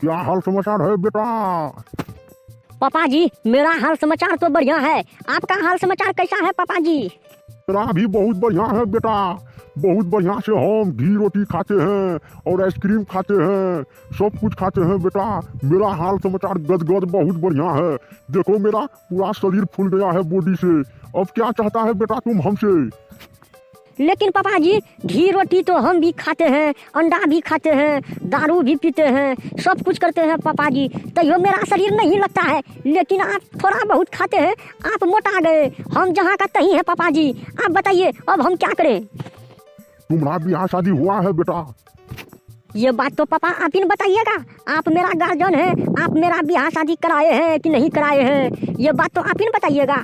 क्या हाल समाचार है बेटा? पापा जी मेरा हाल समाचार तो बढ़िया है, आपका हाल समाचार कैसा है पापा जी? मेरा भी बहुत बढ़िया है बेटा। बहुत बढ़िया से हम घी रोटी खाते हैं और आइसक्रीम खाते हैं, सब कुछ खाते हैं बेटा। मेरा हाल समाचार गदगद बहुत बढ़िया है। देखो मेरा पूरा शरीर फूल गया है बॉडी से। अब क्या चाहता है बेटा तुम हमसे? लेकिन पापा जी घी रोटी तो हम भी खाते हैं, अंडा भी खाते हैं, दारू भी पीते हैं, सब कुछ करते हैं पापा जी, तैयो मेरा शरीर नहीं लगता है। लेकिन आप थोड़ा बहुत खाते हैं, आप मोटा गए, हम जहाँ का तहीं है पापा जी। आप बताइए अब हम क्या करें? तुम्हारा ब्याह शादी हुआ है बेटा? ये बात तो पापा आप ही बताइएगा, आप मेरा गार्जियन है, आप मेरा ब्याह शादी कराए हैं कि नहीं कराए हैं, ये बात तो आप ही बताइएगा।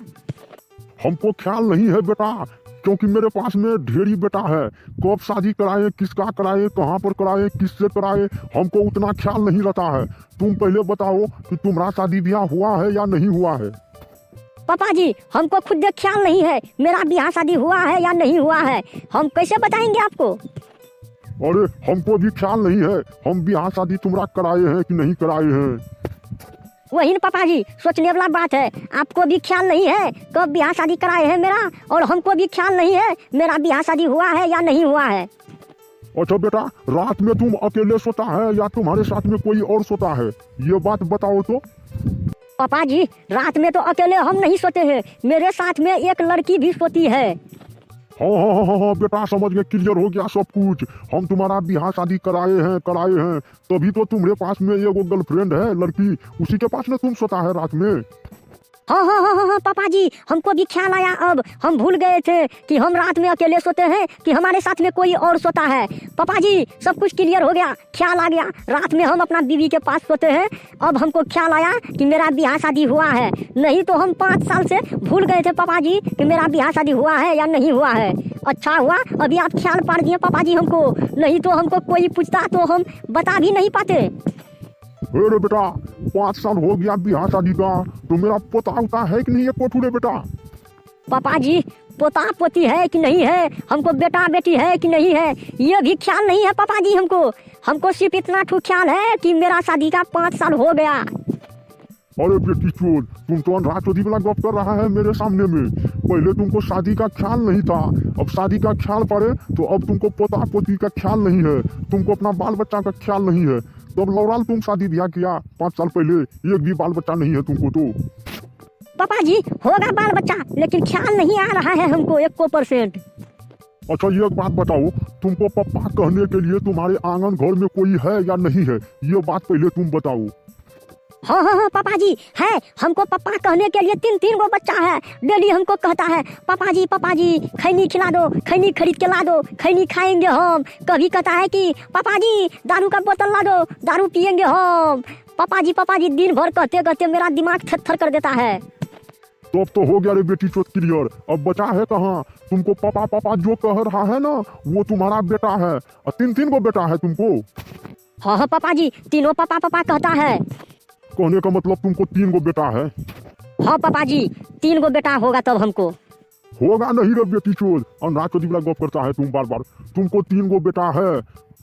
हमको ख्याल नहीं है बेटा, क्योंकि मेरे पास में ढेरी बेटा है। कब शादी कराए, किसका कराए, कहाँ पर कराए, किससे कराए, हमको उतना ख्याल नहीं रहता है। तुम पहले बताओ कि तुम्हारा शादी ब्याह हुआ है या नहीं हुआ है? पापा जी हमको खुद ख्याल नहीं है मेरा ब्याह शादी हुआ है या नहीं हुआ है, हम कैसे बताएंगे आपको? अरे हमको भी ख्याल नहीं है हम ब्याह शादी तुम्हारा कराए हैं कि नहीं कराए हैं। वही ना पापा जी सोचने वाला बात है, आपको भी ख्याल नहीं है कब ब्याह शादी कराए हैं मेरा, और हमको भी ख्याल नहीं है मेरा ब्याह शादी हुआ है या नहीं हुआ है। अच्छा बेटा, रात में तुम अकेले सोता है या तुम्हारे साथ में कोई और सोता है, ये बात बताओ तो। पापा जी रात में तो अकेले हम नहीं सोते हैं, मेरे साथ में एक लड़की भी सोती है। हाँ बेटा, समझ गए, क्लियर हो गया सब कुछ। हम तुम्हारा ब्याह शादी कराए हैं, तभी तो तुम्हारे पास में एगो गर्लफ्रेंड है लड़की, उसी के पास में तुम सोता है रात में। हाँ पापा जी हमको भी ख्याल आया, अब हम भूल गए थे कि हम रात में अकेले सोते हैं कि हमारे साथ में कोई और सोता है। पापा जी सब कुछ क्लियर हो गया, ख्याल आ गया, रात में हम अपना बीवी के पास सोते हैं। अब हमको ख्याल आया कि मेरा ब्याह शादी हुआ है, नहीं तो हम 5 साल से भूल गए थे पापा जी कि मेरा ब्याह शादी हुआ है या नहीं हुआ है। अच्छा हुआ अभी आप ख्याल पार दिए पापा जी हमको, नहीं तो हमको कोई पूछता तो हम बता भी नहीं पाते। अरे बेटा 5 साल हो गया ब्याह शादी का, तो मेरा पोता उता है कि नहीं है कोठूरे बेटा? पापा जी पोता पोती है कि नहीं है, हमको बेटा बेटी है कि नहीं है, ये भी ख्याल नहीं है पापा जी हमको सिर्फ इतना ठू ख्याल है कि मेरा शादी का 5 साल हो गया। अरे बेटी चोर, तुम तो अंधा चोदी वाला गप कर रहा है मेरे सामने में। पहले तुमको शादी का ख्याल नहीं था, अब शादी का ख्याल पड़े तो अब तुमको पोता पोती का ख्याल नहीं है, तुमको अपना बाल बच्चा का ख्याल नहीं है। तो अब लौराल तुम शादी ब्याह किया 5 साल पहले, एक भी बाल बच्चा नहीं है तुमको तो। पापा जी होगा बाल बच्चा, लेकिन ख्याल नहीं आ रहा है हमको 1%। अच्छा ये एक बात बताओ, तुमको पप्पा कहने के लिए तुम्हारे आंगन घर में कोई है या नहीं है, ये बात पहले तुम बताओ। हाँ पापा जी है, हमको पापा कहने के लिए 3 गो बच्चा है, डेली हमको कहता है पापा जी खैनी खिला दो, खैनी खरीद के ला दो, खैनी खाएंगे हम। कभी कहता है कि पापा जी दारू का बोतल ला दो, दारू पियेंगे हम। पापा जी दिन भर कहते कहते मेरा दिमाग थर कर देता है। तो अब तो हो गया रे बेटी चोत क्लियर, अब बचा है कहाँ? तुमको पापा जो कह रहा है ना वो तुम्हारा बेटा है, और 3 गो बेटा है तुमको। हाँ पापा जी तीनों पापा कहता है। कहने का मतलब तुमको 3 गो बेटा है? हाँ पापा जी 3 गो बेटा होगा तब हमको। होगा नहीं रे बेटी चोद, और ना चोदी वाला गप करता है तुम बार बार। तुमको 3 गो बेटा है,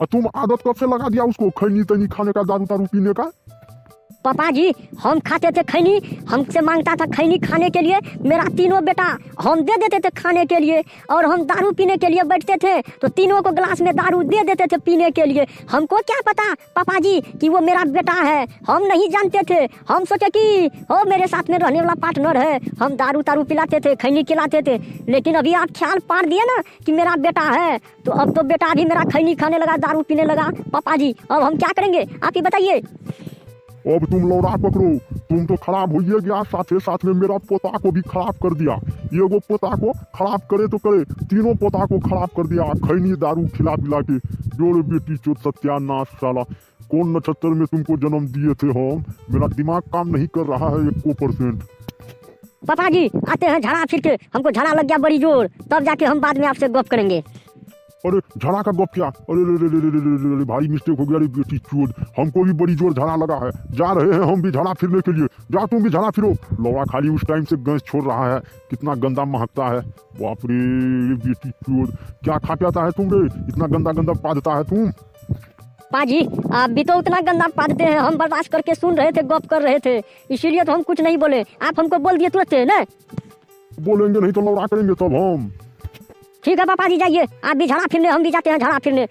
और तुम आदत कब से लगा दिया उसको खैनी तैनी खाने का, दारू तारू पीने का? पापा जी हम खाते थे खैनी, हमसे मांगता था खैनी खाने के लिए, मेरा 3 बेटा हम दे देते थे खाने के लिए, और हम दारू पीने के लिए बैठते थे तो 3 को गिलास में दारू दे देते थे पीने के लिए। हमको क्या पता पापा जी कि वो मेरा बेटा है, हम नहीं जानते थे। हम सोचे कि वो मेरे साथ में रहने वाला पार्टनर है, हम दारू तारू पिलाते थे, खैनी खिलाते थे। लेकिन अभी आप ख्याल पार दिए ना कि मेरा बेटा है, तो अब तो बेटा भी मेरा खैनी खाने लगा, दारू पीने लगा। पापा जी अब हम क्या करेंगे आप ही बताइए। अब तुम लौड़ा पकड़ो, तुम तो खराब हो गया, साथ में मेरा पोता को भी खराब कर दिया। ये वो पोता को खराब करे तो करे, 3 पोता को खराब कर दिया खैनी दारू खिला पिला के। जोर बेटी चोट सत्यानाश साला, कौन नक्षत्र में तुमको जन्म दिए थे हम? मेरा दिमाग काम नहीं कर रहा है 1%। पापा जी आते हैं झाड़ा फिर के, हमको झाड़ा लग गया बड़ी जोर, तब जाके हम बाद में आपसे गप करेंगे। अरे झाड़ा का गप क्या? अरे भारी मिस्टेक हो गया रे बेटी चोद, हमको भी बड़ी जोर झाड़ा लगा है, जा रहे हैं हम भी झाड़ा फिरने के लिए। जा तुम भी झाड़ा फिरो। लौड़ा खाली उस टाइम से गैस छोड़ रहा है, कितना गंदा महकता है। बाप रे बेटी चोद, क्या खा पाता है तुम रे, इतना गंदा गंदा पा देता है तुम। पाजी आप भी तो उतना गंदा पादते हैं, हम बर्दाश्त करके सुन रहे थे, गप कर रहे थे, इसीलिए तो हम कुछ नहीं बोले। आप हमको बोल दिए तुरंत ना। बोलेंगे नहीं तो लौड़ा करेंगे तब हम। ठीक है पापा जी, जाइए आप भी झाड़ा फिरने, हम भी जाते हैं झाड़ा फिरने।